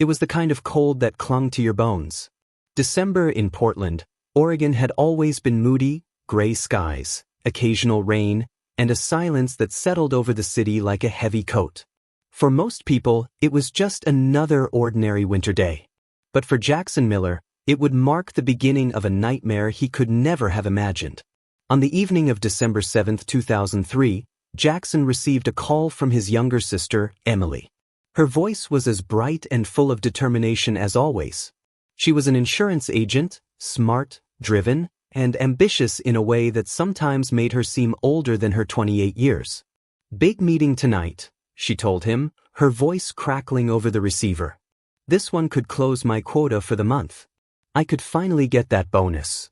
It was the kind of cold that clung to your bones. December in Portland, Oregon had always been moody, gray skies, occasional rain, and a silence that settled over the city like a heavy coat. For most people, it was just another ordinary winter day. But for Jackson Miller, it would mark the beginning of a nightmare he could never have imagined. On the evening of December 7, 2003, Jackson received a call from his younger sister, Emily. Her voice was as bright and full of determination as always. She was an insurance agent, smart, driven, and ambitious in a way that sometimes made her seem older than her 28 years. "Big meeting tonight," she told him, her voice crackling over the receiver. "This one could close my quota for the month. I could finally get that bonus."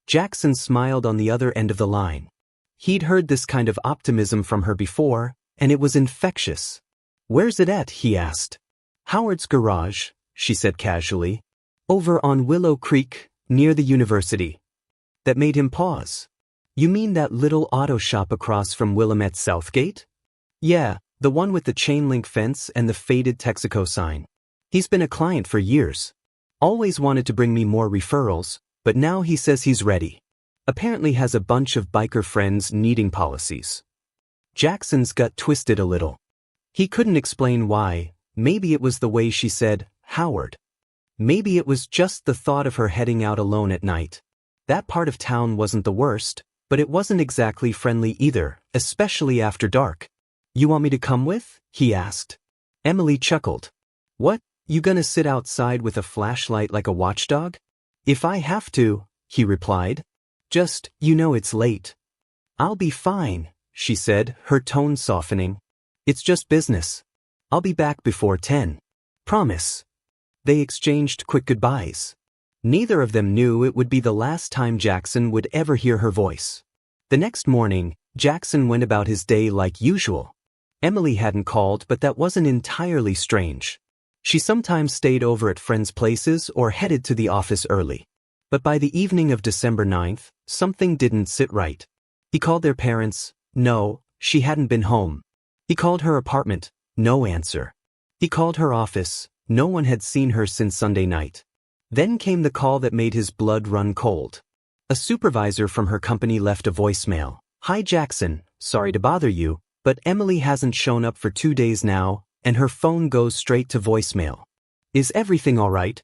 Jackson smiled on the other end of the line. He'd heard this kind of optimism from her before, and it was infectious. "Where's it at?" he asked. "Howard's garage," she said casually. "Over on Willow Creek, near the university." That made him pause. "You mean that little auto shop across from Willamette Southgate?" "Yeah, the one with the chain-link fence and the faded Texaco sign. He's been a client for years. Always wanted to bring me more referrals, but now he says he's ready. Apparently has a bunch of biker friends needing policies." Jackson's gut twisted a little. He couldn't explain why. Maybe it was the way she said, "Howard." Maybe it was just the thought of her heading out alone at night. That part of town wasn't the worst, but it wasn't exactly friendly either, especially after dark. "You want me to come with?" he asked. Emily chuckled. "What, you gonna sit outside with a flashlight like a watchdog?" "If I have to," he replied. "Just, it's late." "I'll be fine," she said, her tone softening. "It's just business. I'll be back before 10. Promise." They exchanged quick goodbyes. Neither of them knew it would be the last time Jackson would ever hear her voice. The next morning, Jackson went about his day like usual. Emily hadn't called, but that wasn't entirely strange. She sometimes stayed over at friends' places or headed to the office early. But by the evening of December 9th, something didn't sit right. He called their parents. No, she hadn't been home. He called her apartment. No answer. He called her office. No one had seen her since Sunday night. Then came the call that made his blood run cold. A supervisor from her company left a voicemail. "Hi Jackson, sorry to bother you, but Emily hasn't shown up for 2 days now, and her phone goes straight to voicemail. Is everything all right?"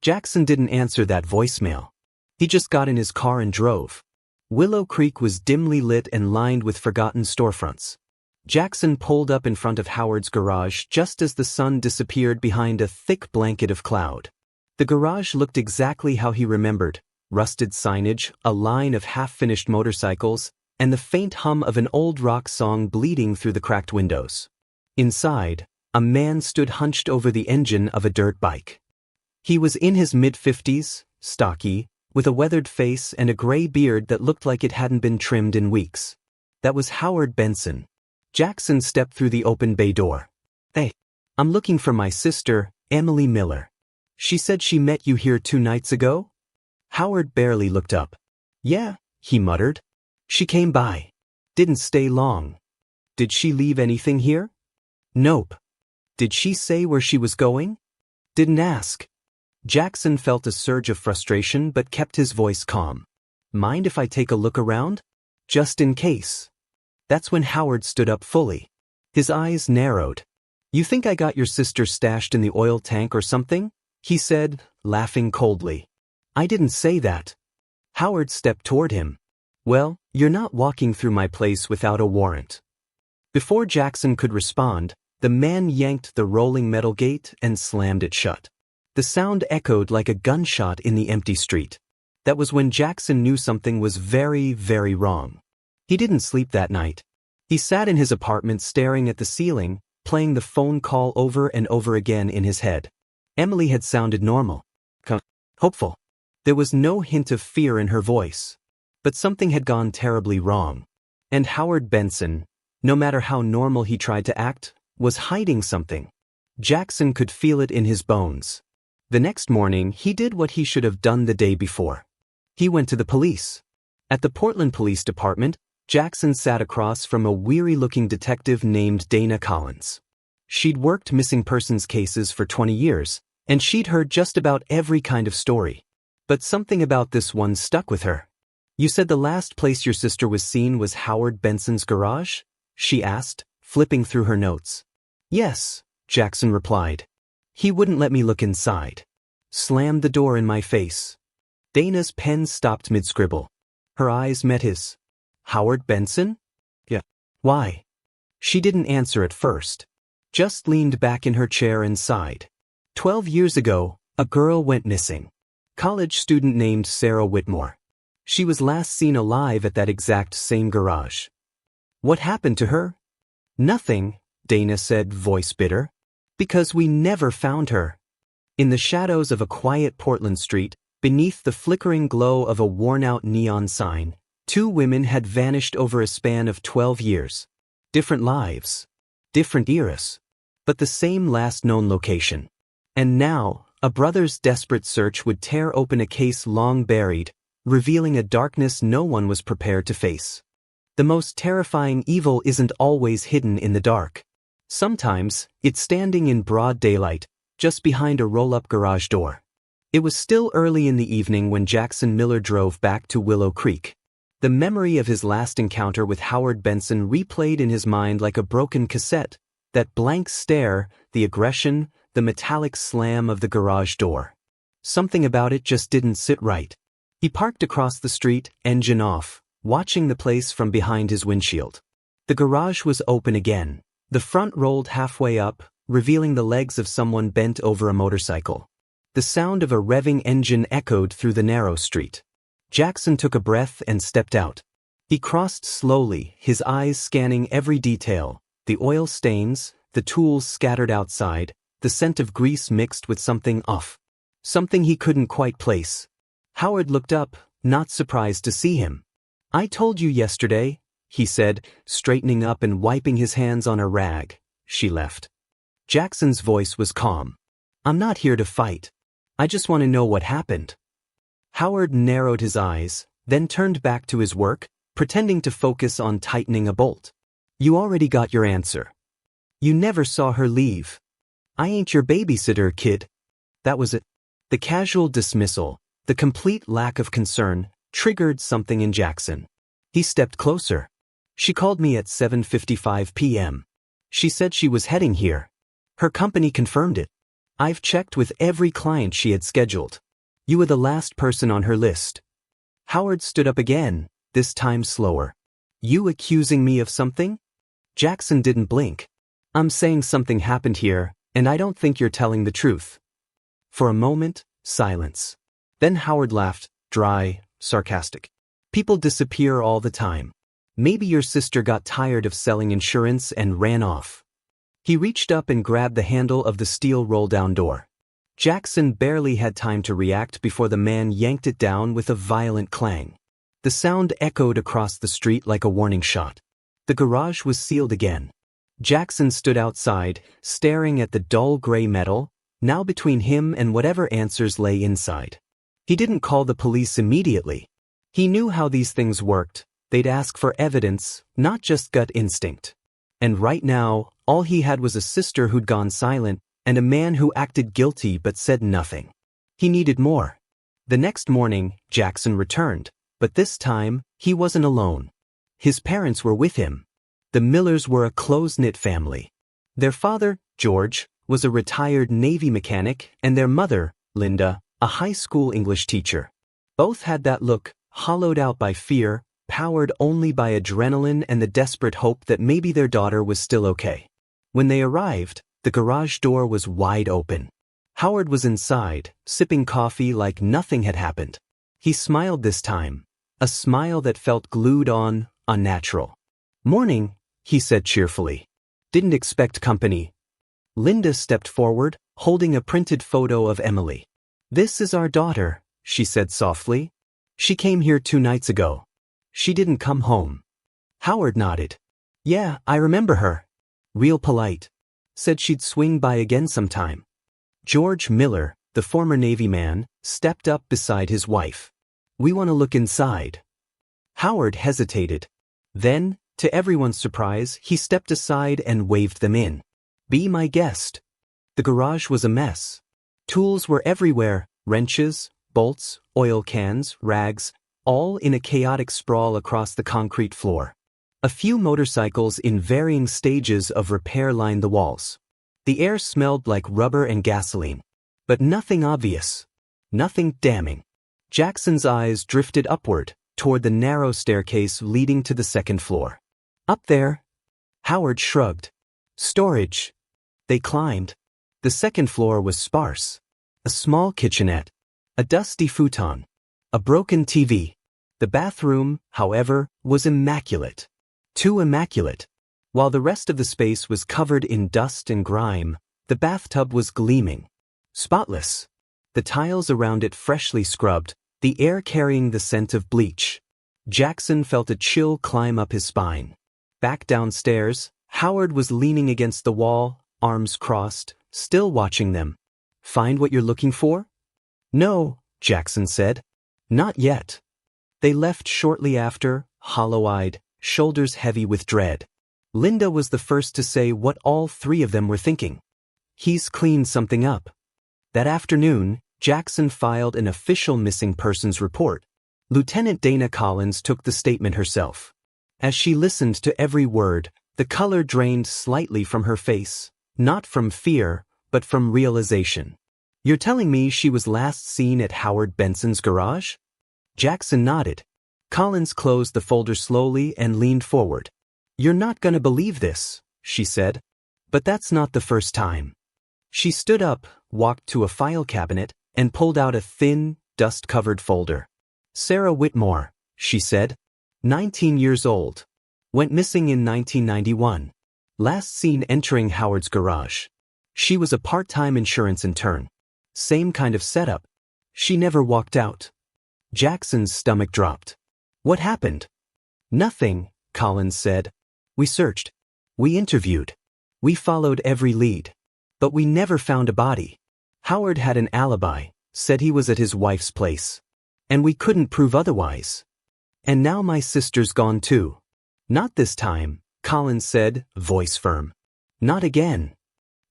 Jackson didn't answer that voicemail. He just got in his car and drove. Willow Creek was dimly lit and lined with forgotten storefronts. Jackson pulled up in front of Howard's garage just as the sun disappeared behind a thick blanket of cloud. The garage looked exactly how he remembered: rusted signage, a line of half-finished motorcycles, and the faint hum of an old rock song bleeding through the cracked windows. Inside, a man stood hunched over the engine of a dirt bike. He was in his mid-50s, stocky, with a weathered face and a gray beard that looked like it hadn't been trimmed in weeks. That was Howard Benson. Jackson stepped through the open bay door. "Hey, I'm looking for my sister, Emily Miller. She said she met you here 2 nights ago?" Howard barely looked up. "Yeah," he muttered. "She came by. Didn't stay long." "Did she leave anything here?" "Nope." "Did she say where she was going?" "Didn't ask." Jackson felt a surge of frustration but kept his voice calm. "Mind if I take a look around? Just in case." That's when Howard stood up fully. His eyes narrowed. "You think I got your sister stashed in the oil tank or something?" he said, laughing coldly. "I didn't say that." Howard stepped toward him. "Well, you're not walking through my place without a warrant." Before Jackson could respond, the man yanked the rolling metal gate and slammed it shut. The sound echoed like a gunshot in the empty street. That was when Jackson knew something was very, very wrong. He didn't sleep that night. He sat in his apartment staring at the ceiling, playing the phone call over and over again in his head. Emily had sounded normal. Hopeful. There was no hint of fear in her voice. But something had gone terribly wrong. And Howard Benson, no matter how normal he tried to act, was hiding something. Jackson could feel it in his bones. The next morning, he did what he should have done the day before. He went to the police. At the Portland Police Department, Jackson sat across from a weary-looking detective named Dana Collins. She'd worked missing persons cases for 20 years, and she'd heard just about every kind of story. But something about this one stuck with her. "You said the last place your sister was seen was Howard Benson's garage?" she asked, flipping through her notes. "Yes," Jackson replied. "He wouldn't let me look inside. Slammed the door in my face." Dana's pen stopped mid-scribble. Her eyes met his. "Howard Benson?" "Yeah." "Why?" She didn't answer at first. Just leaned back in her chair and sighed. 12 years ago, a girl went missing. College student named Sarah Whitmore. She was last seen alive at that exact same garage. "What happened to her?" "Nothing," Dana said, voice bitter. "Because we never found her." In the shadows of a quiet Portland street, beneath the flickering glow of a worn-out neon sign, two women had vanished over a span of 12 years. Different lives. Different eras. But the same last known location. And now, a brother's desperate search would tear open a case long buried, revealing a darkness no one was prepared to face. The most terrifying evil isn't always hidden in the dark. Sometimes, it's standing in broad daylight, just behind a roll-up garage door. It was still early in the evening when Jackson Miller drove back to Willow Creek. The memory of his last encounter with Howard Benson replayed in his mind like a broken cassette. That blank stare, the aggression, the metallic slam of the garage door. Something about it just didn't sit right. He parked across the street, engine off, watching the place from behind his windshield. The garage was open again. The front rolled halfway up, revealing the legs of someone bent over a motorcycle. The sound of a revving engine echoed through the narrow street. Jackson took a breath and stepped out. He crossed slowly, his eyes scanning every detail. The oil stains, the tools scattered outside, the scent of grease mixed with something off. Something he couldn't quite place. Howard looked up, not surprised to see him. "I told you yesterday," he said, straightening up and wiping his hands on a rag. She left. Jackson's voice was calm. "I'm not here to fight. I just want to know what happened." Howard narrowed his eyes, then turned back to his work, pretending to focus on tightening a bolt. "You already got your answer. You never saw her leave. I ain't your babysitter, kid." That was it. The casual dismissal, the complete lack of concern, triggered something in Jackson. He stepped closer. "She called me at 7:55 p.m. She said she was heading here. Her company confirmed it. I've checked with every client she had scheduled. You were the last person on her list." Howard stood up again, this time slower. "You accusing me of something?" Jackson didn't blink. "I'm saying something happened here, and I don't think you're telling the truth." For a moment, silence. Then Howard laughed, dry, sarcastic. "People disappear all the time. Maybe your sister got tired of selling insurance and ran off." He reached up and grabbed the handle of the steel roll-down door. Jackson barely had time to react before the man yanked it down with a violent clang. The sound echoed across the street like a warning shot. The garage was sealed again. Jackson stood outside, staring at the dull gray metal, now between him and whatever answers lay inside. He didn't call the police immediately. He knew how these things worked. They'd ask for evidence, not just gut instinct. And right now, all he had was a sister who'd gone silent, and a man who acted guilty but said nothing. He needed more. The next morning, Jackson returned, but this time, he wasn't alone. His parents were with him. The Millers were a close-knit family. Their father, George, was a retired Navy mechanic, and their mother, Linda, a high school English teacher. Both had that look, hollowed out by fear, powered only by adrenaline and the desperate hope that maybe their daughter was still okay. When they arrived, the garage door was wide open. Howard was inside, sipping coffee like nothing had happened. He smiled this time, a smile that felt glued on, unnatural. "Morning," he said cheerfully. "Didn't expect company." Linda stepped forward, holding a printed photo of Emily. "This is our daughter," she said softly. "She came here 2 nights ago. She didn't come home." Howard nodded. "Yeah, I remember her. Real polite. Said she'd swing by again sometime." George Miller, the former Navy man, stepped up beside his wife. "We want to look inside." Howard hesitated. Then, to everyone's surprise, he stepped aside and waved them in. Be my guest. The garage was a mess. Tools were everywhere, wrenches, bolts, oil cans, rags, all in a chaotic sprawl across the concrete floor. A few motorcycles in varying stages of repair lined the walls. The air smelled like rubber and gasoline. But nothing obvious. Nothing damning. Jackson's eyes drifted upward, toward the narrow staircase leading to the second floor. Up there? Howard shrugged. Storage. They climbed. The second floor was sparse. A small kitchenette. A dusty futon. A broken TV. The bathroom, however, was immaculate. Too immaculate. While the rest of the space was covered in dust and grime, the bathtub was gleaming. Spotless. The tiles around it freshly scrubbed, the air carrying the scent of bleach. Jackson felt a chill climb up his spine. Back downstairs, Howard was leaning against the wall, arms crossed, still watching them. Find what you're looking for? No, Jackson said. Not yet. They left shortly after, hollow-eyed, shoulders heavy with dread. Linda was the first to say what all three of them were thinking. He's cleaned something up. That afternoon, Jackson filed an official missing persons report. Lieutenant Dana Collins took the statement herself. As she listened to every word, the color drained slightly from her face, not from fear, but from realization. You're telling me she was last seen at Howard Benson's garage? Jackson nodded. Collins closed the folder slowly and leaned forward. You're not gonna believe this, she said. But that's not the first time. She stood up, walked to a file cabinet, and pulled out a thin, dust-covered folder. Sarah Whitmore, she said. 19 years old. Went missing in 1991. Last seen entering Howard's garage. She was a part-time insurance intern. Same kind of setup. She never walked out. Jackson's stomach dropped. What happened? Nothing, Collins said. We searched. We interviewed. We followed every lead. But we never found a body. Howard had an alibi, said he was at his wife's place. And we couldn't prove otherwise. And now my sister's gone too. Not this time, Collins said, voice firm. Not again.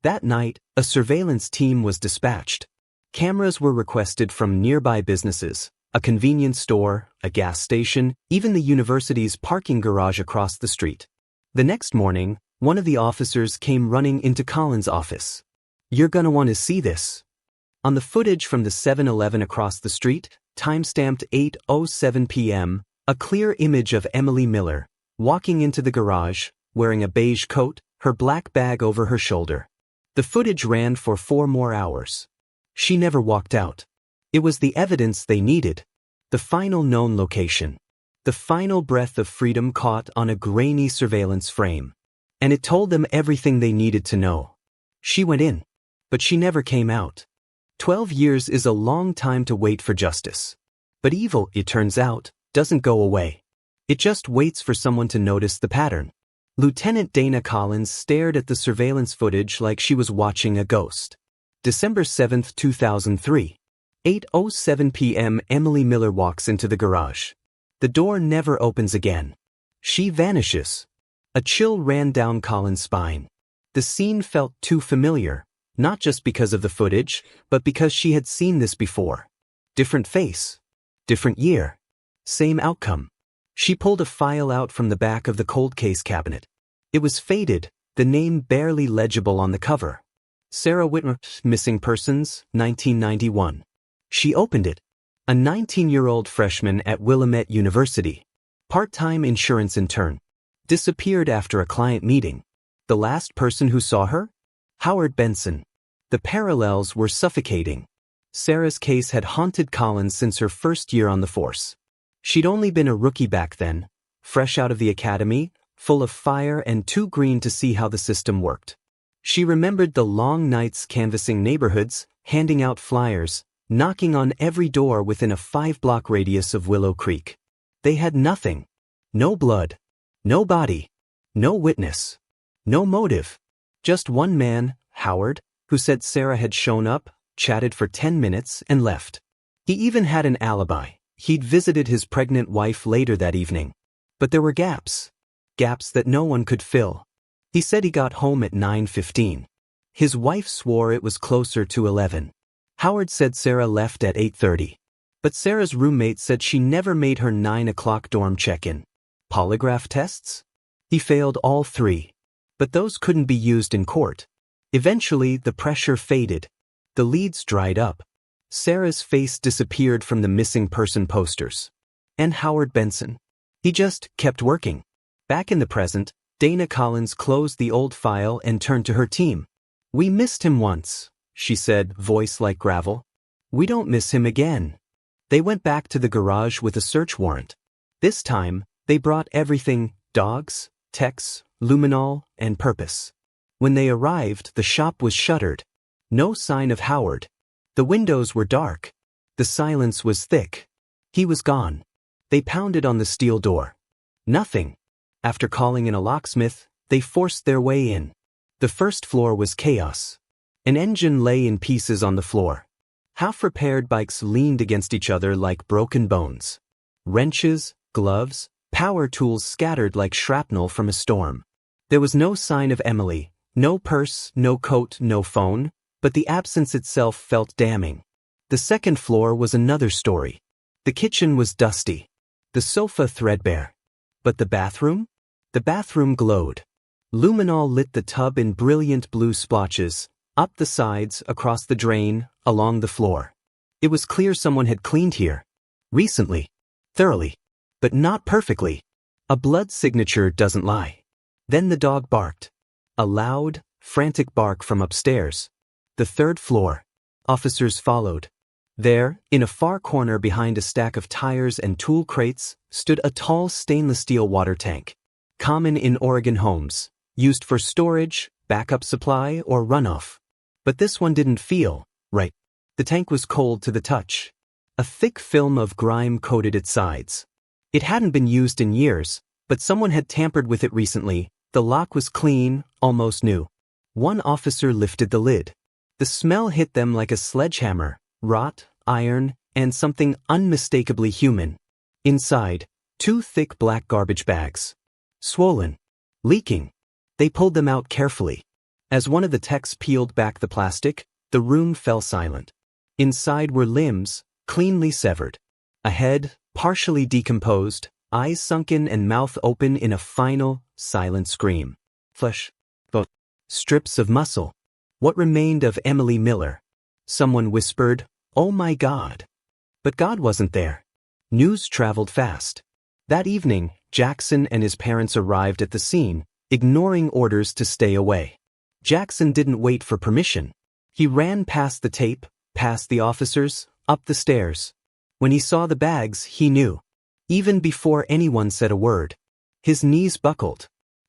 That night, a surveillance team was dispatched. Cameras were requested from nearby businesses, a convenience store, a gas station, even the university's parking garage across the street. The next morning, one of the officers came running into Collins' office. You're gonna want to see this. On the footage from the 7-Eleven across the street, time-stamped 8:07 p.m., a clear image of Emily Miller, walking into the garage, wearing a beige coat, her black bag over her shoulder. The footage ran for 4 more hours. She never walked out. It was the evidence they needed. The final known location. The final breath of freedom caught on a grainy surveillance frame. And it told them everything they needed to know. She went in. But she never came out. 12 years is a long time to wait for justice. But evil, it turns out, doesn't go away. It just waits for someone to notice the pattern. Lieutenant Dana Collins stared at the surveillance footage like she was watching a ghost. December 7, 2003. 8:07 p.m. Emily Miller walks into the garage. The door never opens again. She vanishes. A chill ran down Collins' spine. The scene felt too familiar, not just because of the footage, but because she had seen this before. Different face. Different year. Same outcome. She pulled a file out from the back of the cold case cabinet. It was faded, the name barely legible on the cover. Sarah Whitmore, Missing Persons, 1991. She opened it. A 19-year-old freshman at Willamette University. Part-time insurance intern. Disappeared after a client meeting. The last person who saw her? Howard Benson. The parallels were suffocating. Sarah's case had haunted Collins since her first year on the force. She'd only been a rookie back then, fresh out of the academy, full of fire and too green to see how the system worked. She remembered the long nights canvassing neighborhoods, handing out flyers, knocking on every door within a 5-block radius of Willow Creek. They had nothing. No blood. No body. No witness. No motive. Just one man, Howard, who said Sarah had shown up, chatted for 10 minutes, and left. He even had an alibi. He'd visited his pregnant wife later that evening. But there were gaps. Gaps that no one could fill. He said he got home at 9:15. His wife swore it was closer to 11. Howard said Sarah left at 8:30. But Sarah's roommate said she never made her 9 o'clock dorm check-in. Polygraph tests? He failed all 3. But those couldn't be used in court. Eventually, the pressure faded. The leads dried up. Sarah's face disappeared from the missing person posters. And Howard Benson? He just kept working. Back in the present, Dana Collins closed the old file and turned to her team. "We missed him once," she said, voice like gravel. "We don't miss him again." They went back to the garage with a search warrant. This time, they brought everything: dogs, techs, luminol, and purpose. When they arrived, the shop was shuttered. No sign of Howard. The windows were dark. The silence was thick. He was gone. They pounded on the steel door. Nothing. After calling in a locksmith, they forced their way in. The first floor was chaos. An engine lay in pieces on the floor. Half-repaired bikes leaned against each other like broken bones. Wrenches, gloves, power tools scattered like shrapnel from a storm. There was no sign of Emily, no purse, no coat, no phone, but the absence itself felt damning. The second floor was another story. The kitchen was dusty. The sofa threadbare. But the bathroom? The bathroom glowed. Luminol lit the tub in brilliant blue splotches, up the sides, across the drain, along the floor. It was clear someone had cleaned here. Recently. Thoroughly. But not perfectly. A blood signature doesn't lie. Then the dog barked. A loud, frantic bark from upstairs. The third floor. Officers followed. There, in a far corner behind a stack of tires and tool crates, stood a tall stainless steel water tank. Common in Oregon homes. Used for storage, backup supply, or runoff. But this one didn't feel right. The tank was cold to the touch. A thick film of grime coated its sides. It hadn't been used in years, but someone had tampered with it recently. The lock was clean, almost new. One officer lifted the lid. The smell hit them like a sledgehammer: rot, iron, and something unmistakably human. Inside, 2 thick black garbage bags. Swollen. Leaking. They pulled them out carefully. As one of the techs peeled back the plastic, the room fell silent. Inside were limbs, cleanly severed. A head, partially decomposed, eyes sunken and mouth open in a final, silent scream. Flesh. Both. Strips of muscle. What remained of Emily Miller? Someone whispered, "Oh my God." But God wasn't there. News traveled fast. That evening, Jackson and his parents arrived at the scene, ignoring orders to stay away. Jackson didn't wait for permission. He ran past the tape, past the officers, up the stairs. When he saw the bags, he knew. Even before anyone said a word. His knees buckled.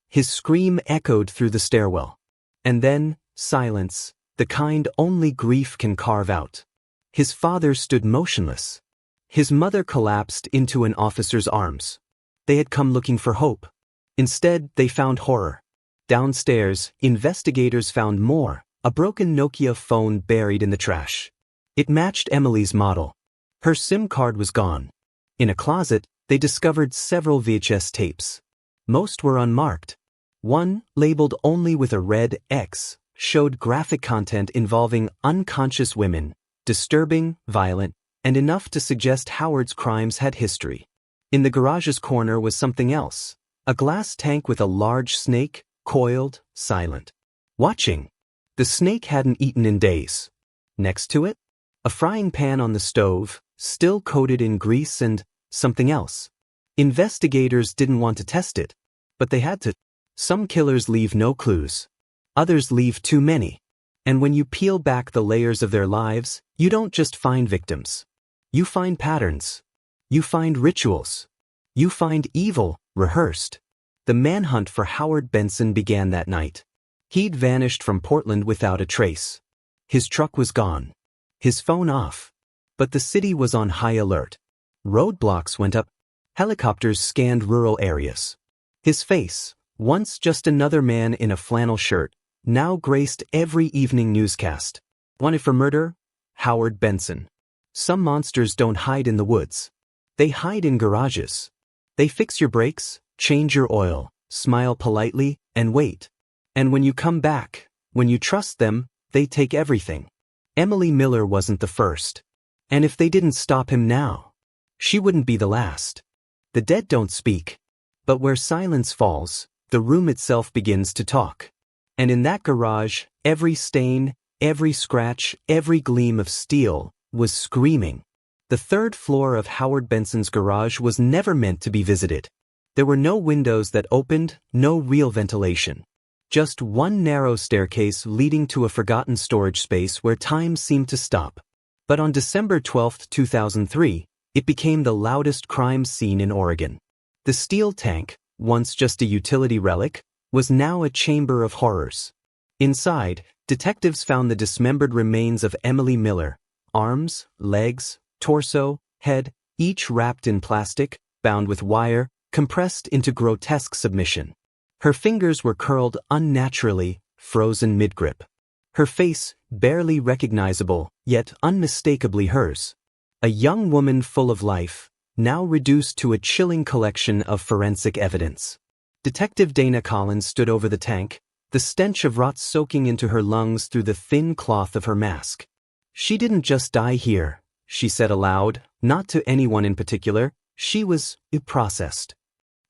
His scream echoed through the stairwell. And then, silence, the kind only grief can carve out. His father stood motionless. His mother collapsed into an officer's arms. They had come looking for hope. Instead, they found horror. Downstairs, investigators found more: a broken Nokia phone buried in the trash. It matched Emily's model. Her SIM card was gone. In a closet, they discovered several VHS tapes. Most were unmarked. One, labeled only with a red X, showed graphic content involving unconscious women, disturbing, violent, and enough to suggest Howard's crimes had history. In the garage's corner was something else: a glass tank with a large snake, coiled, silent. Watching. The snake hadn't eaten in days. Next to it, a frying pan on the stove, still coated in grease, and something else. Investigators didn't want to test it, but they had to. Some killers leave no clues. Others leave too many. And when you peel back the layers of their lives, you don't just find victims. You find patterns. You find rituals. You find evil rehearsed. The manhunt for Howard Benson began that night. He'd vanished from Portland without a trace. His truck was gone. His phone off. But the city was on high alert. Roadblocks went up. Helicopters scanned rural areas. His face, once just another man in a flannel shirt, now graced every evening newscast. Wanted for murder? Howard Benson. Some monsters don't hide in the woods. They hide in garages. They fix your brakes, change your oil, smile politely, and wait. And when you come back, When you trust them, they take everything. Emily Miller wasn't the first. And if they didn't stop him now, she wouldn't be the last. The dead don't speak. But where silence falls, the room itself begins to talk. And in that garage, every stain, every scratch, every gleam of steel was screaming. The third floor of Howard Benson's garage was never meant to be visited. There were no windows that opened, no real ventilation. Just one narrow staircase leading to a forgotten storage space where time seemed to stop. But on December 12, 2003, it became the loudest crime scene in Oregon. The steel tank, once just a utility relic, was now a chamber of horrors. Inside, detectives found the dismembered remains of Emily Miller, arms, legs, torso, head, each wrapped in plastic, bound with wire, compressed into grotesque submission. Her fingers were curled unnaturally, frozen mid-grip. Her face, barely recognizable, yet unmistakably hers. A young woman full of life, now reduced to a chilling collection of forensic evidence. Detective Dana Collins stood over the tank, the stench of rot soaking into her lungs through the thin cloth of her mask. "She didn't just die here," she said aloud, not to anyone in particular. "She was processed."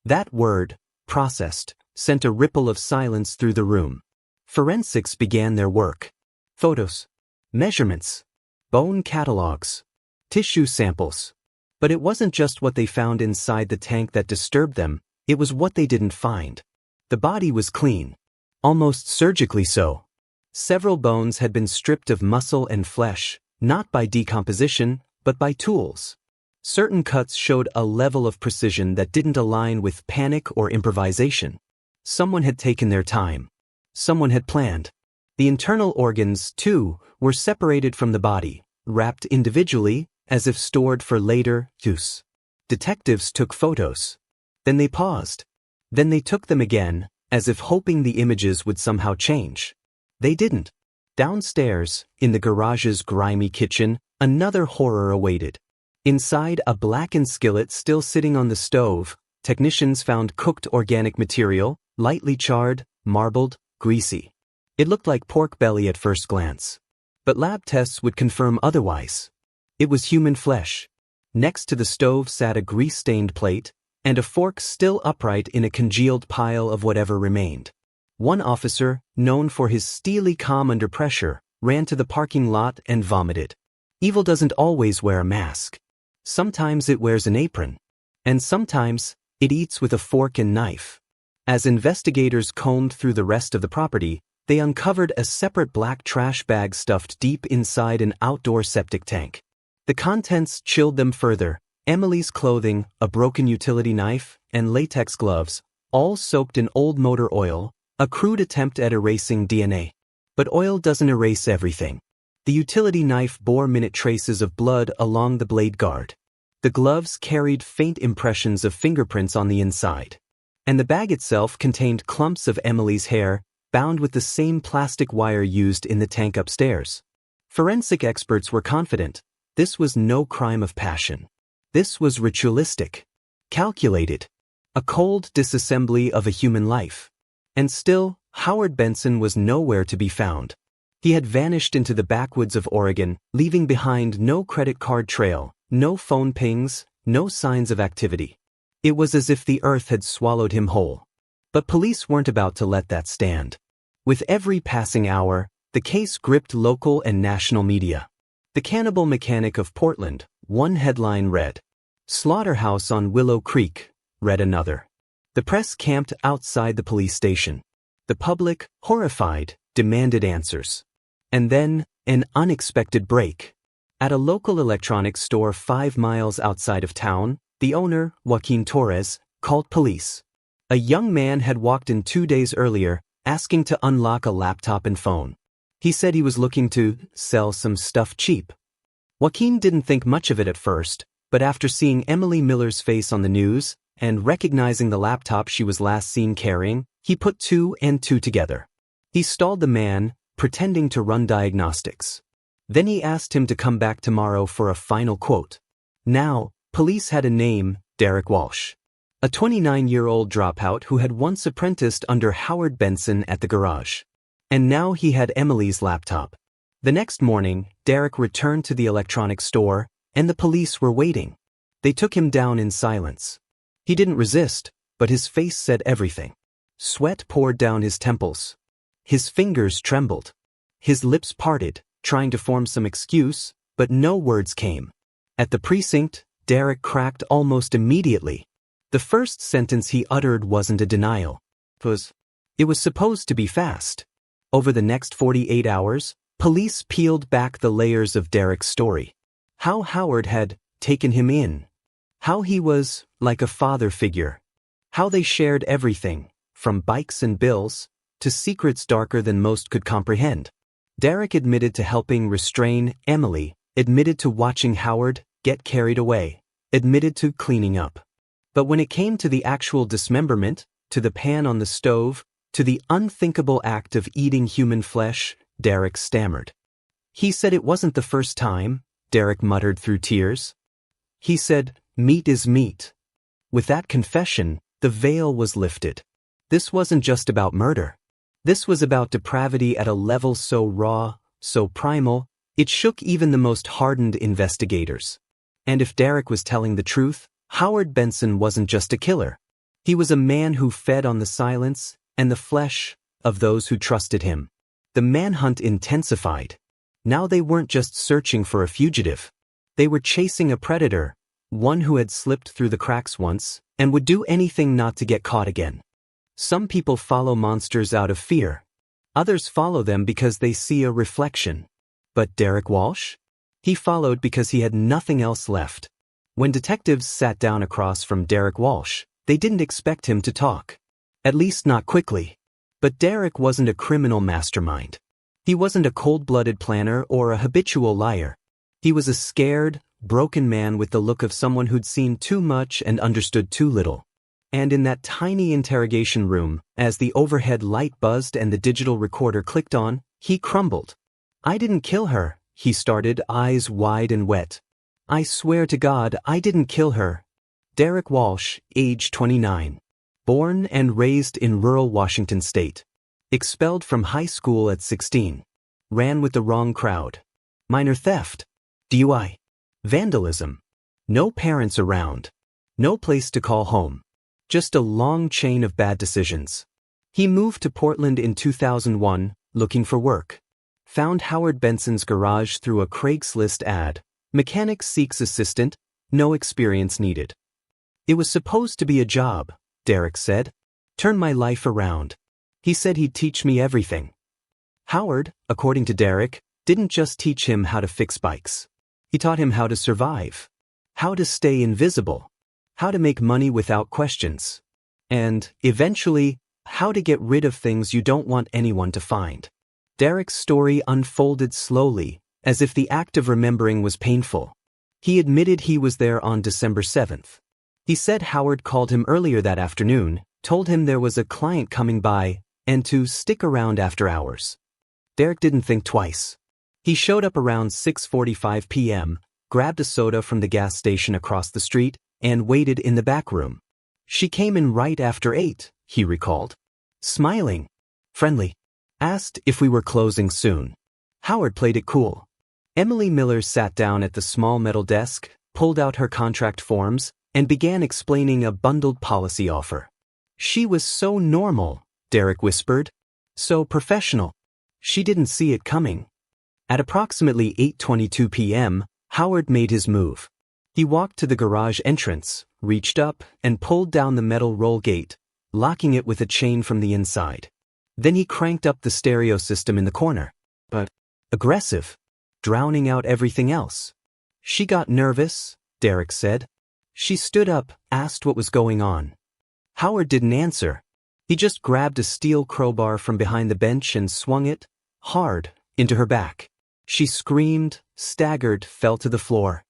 That word, processed, sent a ripple of silence through the room. Forensics began their work. Photos, measurements, bone catalogs, tissue samples. But it wasn't just what they found inside the tank that disturbed them, it was what they didn't find. The body was clean. Almost surgically so. Several bones had been stripped of muscle and flesh, not by decomposition, but by tools. Certain cuts showed a level of precision that didn't align with panic or improvisation. Someone had taken their time. Someone had planned. The internal organs, too, were separated from the body, wrapped individually, as if stored for later use. Detectives took photos. Then they paused. Then they took them again, as if hoping the images would somehow change. They didn't. Downstairs, in the garage's grimy kitchen, another horror awaited. Inside a blackened skillet still sitting on the stove, technicians found cooked organic material, lightly charred, marbled, greasy. It looked like pork belly at first glance. But lab tests would confirm otherwise. It was human flesh. Next to the stove sat a grease-stained plate, and a fork still upright in a congealed pile of whatever remained. One officer, known for his steely calm under pressure, ran to the parking lot and vomited. Evil doesn't always wear a mask. Sometimes it wears an apron. And sometimes, it eats with a fork and knife. As investigators combed through the rest of the property, they uncovered a separate black trash bag stuffed deep inside an outdoor septic tank. The contents chilled them further. Emily's clothing, a broken utility knife, and latex gloves, all soaked in old motor oil, a crude attempt at erasing DNA. But oil doesn't erase everything. The utility knife bore minute traces of blood along the blade guard. The gloves carried faint impressions of fingerprints on the inside. And the bag itself contained clumps of Emily's hair, bound with the same plastic wire used in the tank upstairs. Forensic experts were confident. This was no crime of passion. This was ritualistic, calculated, a cold disassembly of a human life. And still, Howard Benson was nowhere to be found. He had vanished into the backwoods of Oregon, leaving behind no credit card trail, no phone pings, no signs of activity. It was as if the earth had swallowed him whole. But police weren't about to let that stand. With every passing hour, the case gripped local and national media. The Cannibal Mechanic of Portland, one headline read. Slaughterhouse on Willow Creek, read another. The press camped outside the police station. The public, horrified, demanded answers. And then, an unexpected break. At a local electronics store 5 miles outside of town, the owner, Joaquin Torres, called police. A young man had walked in 2 days earlier, asking to unlock a laptop and phone. He said he was looking to sell some stuff cheap. Joaquin didn't think much of it at first, but after seeing Emily Miller's face on the news, and recognizing the laptop she was last seen carrying, he put 2 and 2 together. He stalled the man, pretending to run diagnostics. Then he asked him to come back tomorrow for a final quote. Now, police had a name, Derek Walsh. A 29-year-old dropout who had once apprenticed under Howard Benson at the garage. And now he had Emily's laptop. The next morning, Derek returned to the electronics store, and the police were waiting. They took him down in silence. He didn't resist, but his face said everything. Sweat poured down his temples. His fingers trembled. His lips parted, trying to form some excuse, but no words came. At the precinct, Derek cracked almost immediately. The first sentence he uttered wasn't a denial. It was supposed to be fast. Over the next 48 hours, police peeled back the layers of Derek's story. How Howard had taken him in. How he was like a father figure. How they shared everything, from bikes and bills, to secrets darker than most could comprehend. Derek admitted to helping restrain Emily, admitted to watching Howard get carried away, admitted to cleaning up. But when it came to the actual dismemberment, to the pan on the stove, to the unthinkable act of eating human flesh, Derek stammered. He said it wasn't the first time, Derek muttered through tears. He said, "Meat is meat." With that confession, the veil was lifted. This wasn't just about murder. This was about depravity at a level so raw, so primal, it shook even the most hardened investigators. And if Derek was telling the truth, Howard Benson wasn't just a killer. He was a man who fed on the silence and the flesh of those who trusted him. The manhunt intensified. Now they weren't just searching for a fugitive. They were chasing a predator, one who had slipped through the cracks once and would do anything not to get caught again. Some people follow monsters out of fear. Others follow them because they see a reflection. But Derek Walsh? He followed because he had nothing else left. When detectives sat down across from Derek Walsh, they didn't expect him to talk. At least not quickly. But Derek wasn't a criminal mastermind. He wasn't a cold-blooded planner or a habitual liar. He was a scared, broken man with the look of someone who'd seen too much and understood too little. And in that tiny interrogation room, as the overhead light buzzed and the digital recorder clicked on, he crumbled. "I didn't kill her," he started, eyes wide and wet. "I swear to God, I didn't kill her." Derek Walsh, age 29. Born and raised in rural Washington state. Expelled from high school at 16. Ran with the wrong crowd. Minor theft. DUI. Vandalism. No parents around. No place to call home. Just a long chain of bad decisions. He moved to Portland in 2001, looking for work. Found Howard Benson's garage through a Craigslist ad. Mechanic seeks assistant, no experience needed. It was supposed to be a job, Derek said. Turn my life around. He said he'd teach me everything. Howard, according to Derek, didn't just teach him how to fix bikes. He taught him how to survive. How to stay invisible. How to make money without questions. And, eventually, how to get rid of things you don't want anyone to find. Derek's story unfolded slowly, as if the act of remembering was painful. He admitted he was there on December 7th. He said Howard called him earlier that afternoon, told him there was a client coming by, and to stick around after hours. Derek didn't think twice. He showed up around 6:45 p.m., grabbed a soda from the gas station across the street, and waited in the back room. She came in right after 8, he recalled. Smiling. Friendly. Asked if we were closing soon. Howard played it cool. Emily Miller sat down at the small metal desk, pulled out her contract forms, and began explaining a bundled policy offer. She was so normal, Derek whispered. So professional. She didn't see it coming. At approximately 8:22 p.m., Howard made his move. He walked to the garage entrance, reached up, and pulled down the metal roll gate, locking it with a chain from the inside. Then he cranked up the stereo system in the corner. But aggressive, drowning out everything else. She got nervous, Derek said. She stood up, asked what was going on. Howard didn't answer. He just grabbed a steel crowbar from behind the bench and swung it, hard, into her back. She screamed, staggered, fell to the floor.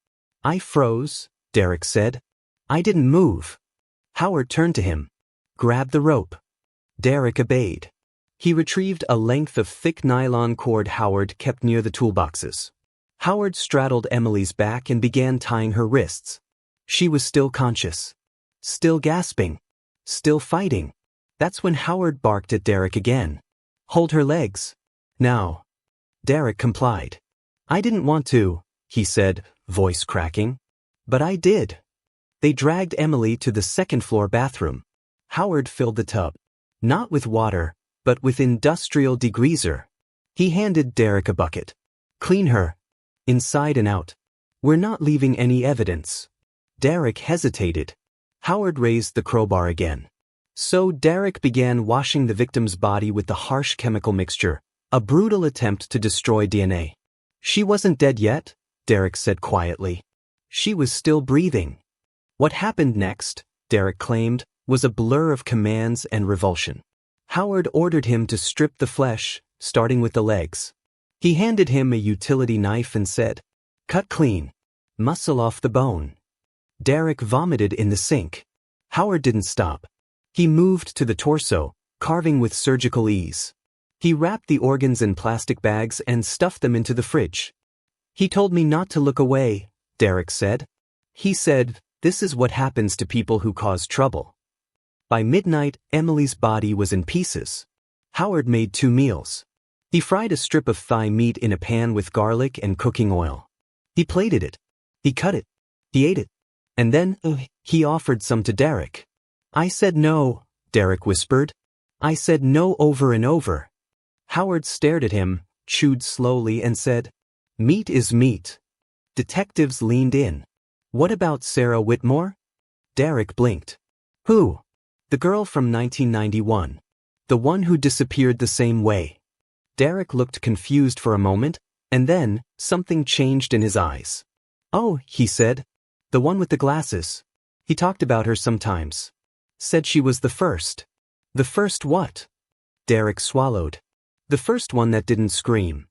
I froze, Derek said. I didn't move. Howard turned to him. Grab the rope. Derek obeyed. He retrieved a length of thick nylon cord Howard kept near the toolboxes. Howard straddled Emily's back and began tying her wrists. She was still conscious. Still gasping. Still fighting. That's when Howard barked at Derek again. Hold her legs. Now. Derek complied. I didn't want to, he said, voice cracking. But I did. They dragged Emily to the second-floor bathroom. Howard filled the tub. Not with water, but with industrial degreaser. He handed Derek a bucket. Clean her. Inside and out. We're not leaving any evidence. Derek hesitated. Howard raised the crowbar again. So Derek began washing the victim's body with the harsh chemical mixture, a brutal attempt to destroy DNA. She wasn't dead yet, Derek said quietly. She was still breathing. What happened next, Derek claimed, was a blur of commands and revulsion. Howard ordered him to strip the flesh, starting with the legs. He handed him a utility knife and said, Cut clean. Muscle off the bone. Derek vomited in the sink. Howard didn't stop. He moved to the torso, carving with surgical ease. He wrapped the organs in plastic bags and stuffed them into the fridge. He told me not to look away, Derek said. He said, this is what happens to people who cause trouble. By midnight, Emily's body was in pieces. Howard made 2 meals. He fried a strip of thigh meat in a pan with garlic and cooking oil. He plated it. He cut it. He ate it. And then, he offered some to Derek. I said no, Derek whispered. I said no over and over. Howard stared at him, chewed slowly and said, Meat is meat. Detectives leaned in. What about Sarah Whitmore? Derek blinked. Who? The girl from 1991. The one who disappeared the same way. Derek looked confused for a moment, and then, something changed in his eyes. Oh, he said. The one with the glasses. He talked about her sometimes. Said she was the first. The first what? Derek swallowed. The first one that didn't scream.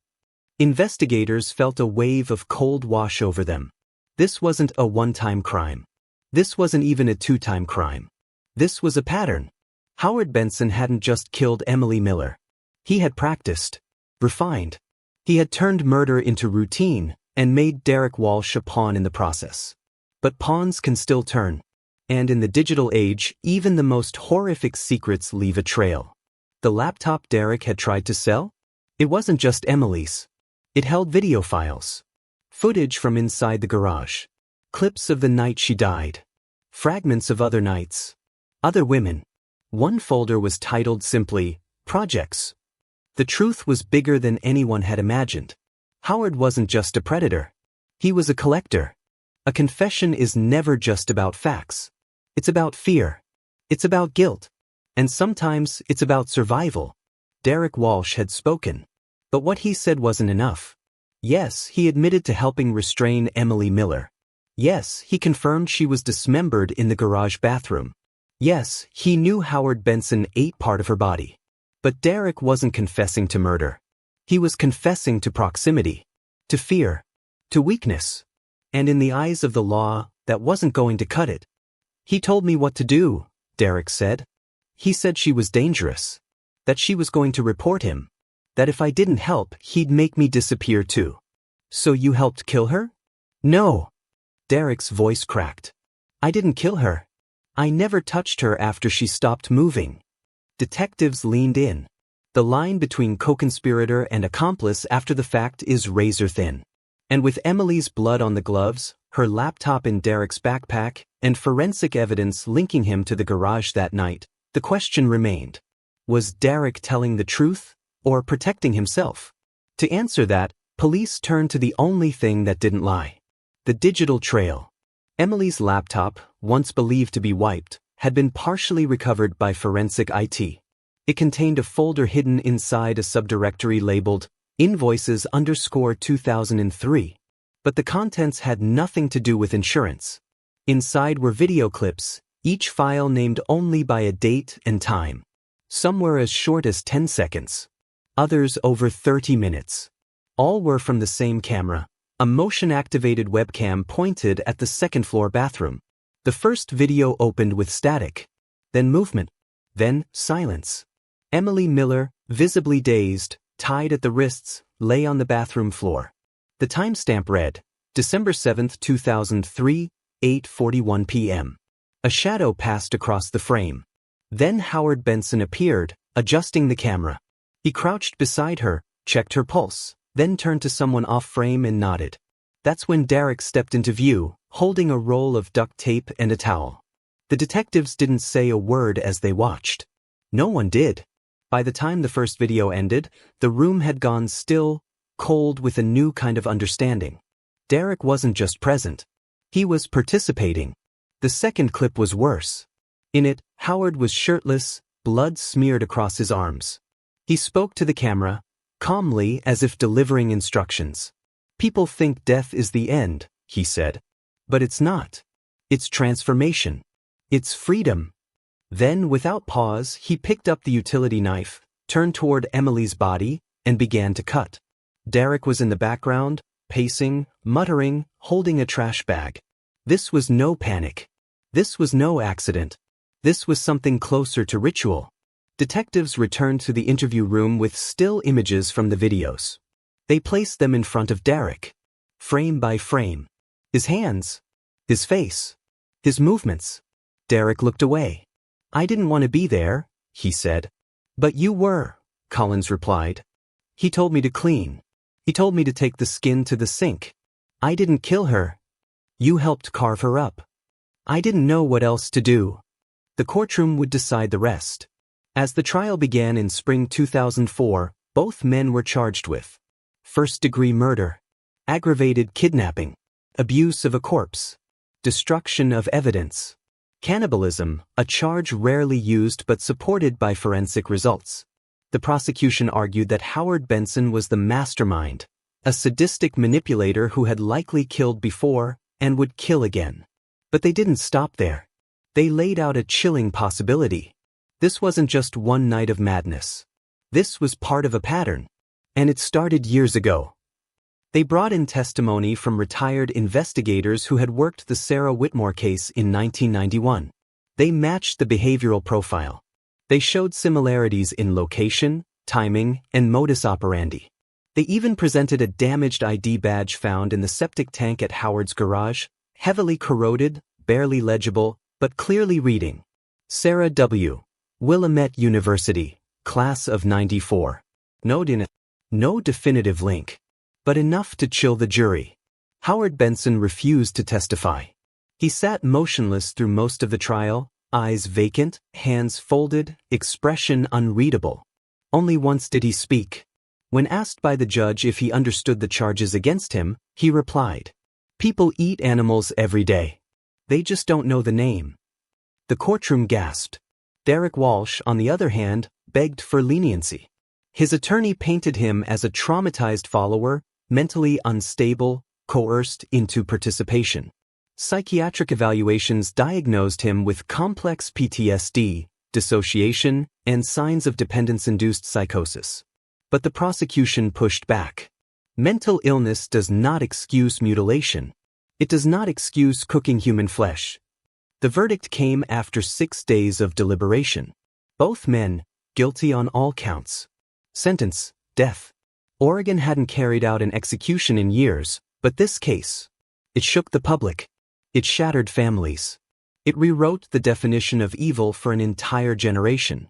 Investigators felt a wave of cold wash over them. This wasn't a one-time crime. This wasn't even a 2-time crime. This was a pattern. Howard Benson hadn't just killed Emily Miller. He had practiced, refined. He had turned murder into routine and made Derek Walsh a pawn in the process. But pawns can still turn. And in the digital age, even the most horrific secrets leave a trail. The laptop Derek had tried to sell? It wasn't just Emily's. It held video files. Footage from inside the garage. Clips of the night she died. Fragments of other nights. Other women. One folder was titled simply, Projects. The truth was bigger than anyone had imagined. Howard wasn't just a predator. He was a collector. A confession is never just about facts. It's about fear. It's about guilt. And sometimes it's about survival. Derek Walsh had spoken. But what he said wasn't enough. Yes, he admitted to helping restrain Emily Miller. Yes, he confirmed she was dismembered in the garage bathroom. Yes, he knew Howard Benson ate part of her body. But Derek wasn't confessing to murder. He was confessing to proximity. To fear. To weakness. And in the eyes of the law, that wasn't going to cut it. He told me what to do, Derek said. He said she was dangerous. That she was going to report him. That if I didn't help, he'd make me disappear too. So you helped kill her? No. Derek's voice cracked. I didn't kill her. I never touched her after she stopped moving. Detectives leaned in. The line between co-conspirator and accomplice after the fact is razor thin. And with Emily's blood on the gloves, her laptop in Derek's backpack, and forensic evidence linking him to the garage that night, the question remained. Was Derek telling the truth, or protecting himself? To answer that, police turned to the only thing that didn't lie. The digital trail. Emily's laptop, once believed to be wiped, had been partially recovered by forensic IT. It contained a folder hidden inside a subdirectory labeled Invoices_2003. But the contents had nothing to do with insurance. Inside were video clips, each file named only by a date and time. Some were as short as 10 seconds. Others over 30 minutes. All were from the same camera, a motion-activated webcam pointed at the second-floor bathroom. The first video opened with static, then movement, then silence. Emily Miller, visibly dazed, tied at the wrists, lay on the bathroom floor. The timestamp read, December 7, 2003, 8:41 p.m. A shadow passed across the frame. Then Howard Benson appeared, adjusting the camera. He crouched beside her, checked her pulse, then turned to someone off frame and nodded. That's when Derek stepped into view, holding a roll of duct tape and a towel. The detectives didn't say a word as they watched. No one did. By the time the first video ended, the room had gone still, cold with a new kind of understanding. Derek wasn't just present. He was participating. The second clip was worse. In it, Howard was shirtless, blood smeared across his arms. He spoke to the camera, calmly as if delivering instructions. People think death is the end, he said. But it's not. It's transformation. It's freedom. Then, without pause, he picked up the utility knife, turned toward Emily's body, and began to cut. Derek was in the background, pacing, muttering, holding a trash bag. This was no panic. This was no accident. This was something closer to ritual. Detectives returned to the interview room with still images from the videos. They placed them in front of Derek, frame by frame. His hands, his face, his movements. Derek looked away. I didn't want to be there, he said. But you were, Collins replied. He told me to clean. He told me to take the skin to the sink. I didn't kill her. You helped carve her up. I didn't know what else to do. The courtroom would decide the rest. As the trial began in spring 2004, both men were charged with first-degree murder, aggravated kidnapping, abuse of a corpse, destruction of evidence, cannibalism, a charge rarely used but supported by forensic results. The prosecution argued that Howard Benson was the mastermind, a sadistic manipulator who had likely killed before and would kill again. But they didn't stop there. They laid out a chilling possibility. This wasn't just one night of madness. This was part of a pattern. And it started years ago. They brought in testimony from retired investigators who had worked the Sarah Whitmore case in 1991. They matched the behavioral profile. They showed similarities in location, timing, and modus operandi. They even presented a damaged ID badge found in the septic tank at Howard's garage, heavily corroded, barely legible, but clearly reading. Sarah W. Willamette University, class of '94. Note in it. No definitive link. But enough to chill the jury. Howard Benson refused to testify. He sat motionless through most of the trial, eyes vacant, hands folded, expression unreadable. Only once did he speak. When asked by the judge if he understood the charges against him, he replied, "People eat animals every day. They just don't know the name." The courtroom gasped. Derek Walsh, on the other hand, begged for leniency. His attorney painted him as a traumatized follower, mentally unstable, coerced into participation. Psychiatric evaluations diagnosed him with complex PTSD, dissociation, and signs of dependence-induced psychosis. But the prosecution pushed back. Mental illness does not excuse mutilation. It does not excuse cooking human flesh. The verdict came after 6 days of deliberation. Both men, guilty on all counts. Sentence, death. Oregon hadn't carried out an execution in years, but this case, it shook the public. It shattered families. It rewrote the definition of evil for an entire generation.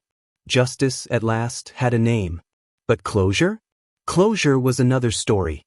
Justice, at last, had a name. But closure? Closure was another story.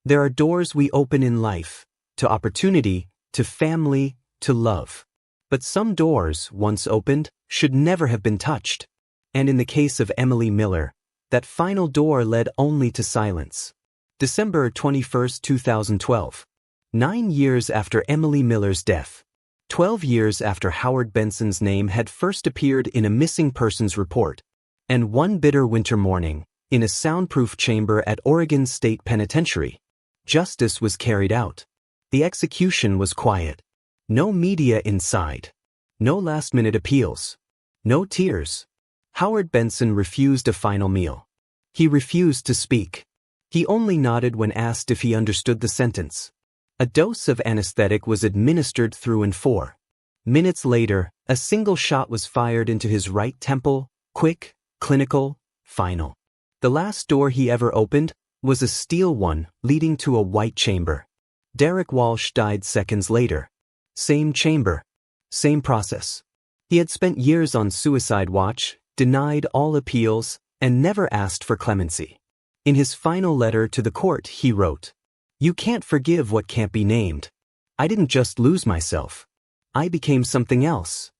There are doors we open in life, to opportunity, to family, to love. But some doors, once opened, should never have been touched. And in the case of Emily Miller, that final door led only to silence. December 21, 2012. 9 years after Emily Miller's death. 12 years after Howard Benson's name had first appeared in a missing persons report. And one bitter winter morning, in a soundproof chamber at Oregon State Penitentiary, justice was carried out. The execution was quiet. No media inside. No last-minute appeals. No tears. Howard Benson refused a final meal. He refused to speak. He only nodded when asked if he understood the sentence. A dose of anesthetic was administered through and for. Minutes later, a single shot was fired into his right temple, quick, clinical, final. The last door he ever opened was a steel one leading to a white chamber. Derek Walsh died seconds later. Same chamber. Same process. He had spent years on suicide watch, denied all appeals, and never asked for clemency. In his final letter to the court, he wrote, "You can't forgive what can't be named. I didn't just lose myself. I became something else."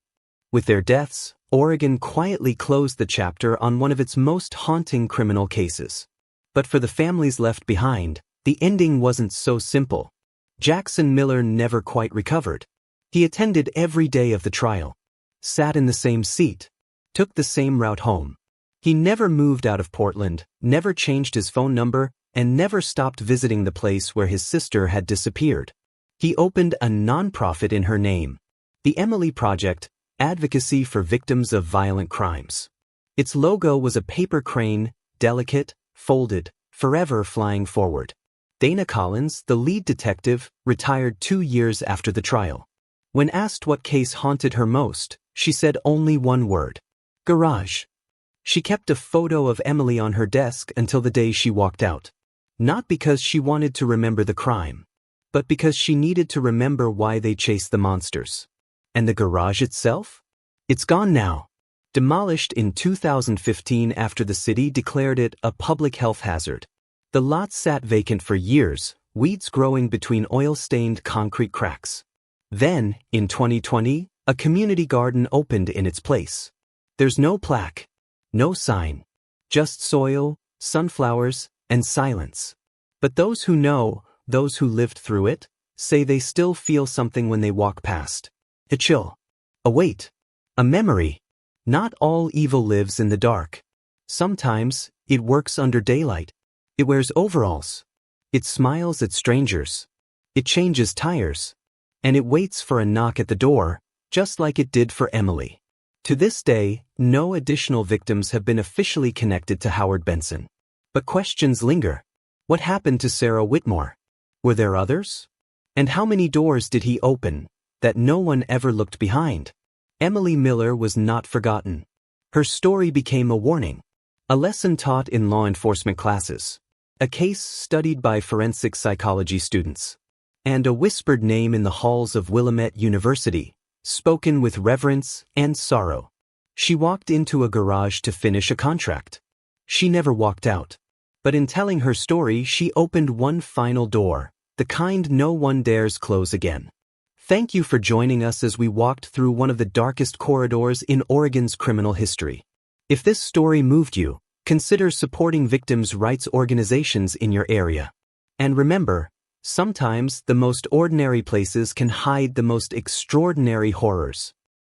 With their deaths, Oregon quietly closed the chapter on one of its most haunting criminal cases. But for the families left behind, the ending wasn't so simple. Jackson Miller never quite recovered. He attended every day of the trial, sat in the same seat, took the same route home. He never moved out of Portland, never changed his phone number, and never stopped visiting the place where his sister had disappeared. He opened a nonprofit in her name, the Emily Project, Advocacy for Victims of Violent Crimes. Its logo was a paper crane, delicate, folded, forever flying forward. Dana Collins, the lead detective, retired 2 years after the trial. When asked what case haunted her most, she said only one word: garage. She kept a photo of Emily on her desk until the day she walked out. Not because she wanted to remember the crime, but because she needed to remember why they chased the monsters. And the garage itself? It's gone now. Demolished in 2015 after the city declared it a public health hazard. The lot sat vacant for years, weeds growing between oil-stained concrete cracks. Then, in 2020, a community garden opened in its place. There's no plaque, no sign, just soil, sunflowers, and silence. But those who know, those who lived through it, say they still feel something when they walk past. A chill, a weight, a memory. Not all evil lives in the dark. Sometimes, it works under daylight. It wears overalls. It smiles at strangers. It changes tires. And it waits for a knock at the door, just like it did for Emily. To this day, no additional victims have been officially connected to Howard Benson. But questions linger. What happened to Sarah Whitmore? Were there others? And how many doors did he open that no one ever looked behind? Emily Miller was not forgotten. Her story became a warning, a lesson taught in law enforcement classes, a case studied by forensic psychology students, and a whispered name in the halls of Willamette University, spoken with reverence and sorrow. She walked into a garage to finish a contract. She never walked out. But in telling her story, she opened one final door, the kind no one dares close again. Thank you for joining us as we walked through one of the darkest corridors in Oregon's criminal history. If this story moved you, consider supporting victims' rights organizations in your area. And remember, sometimes the most ordinary places can hide the most extraordinary horrors.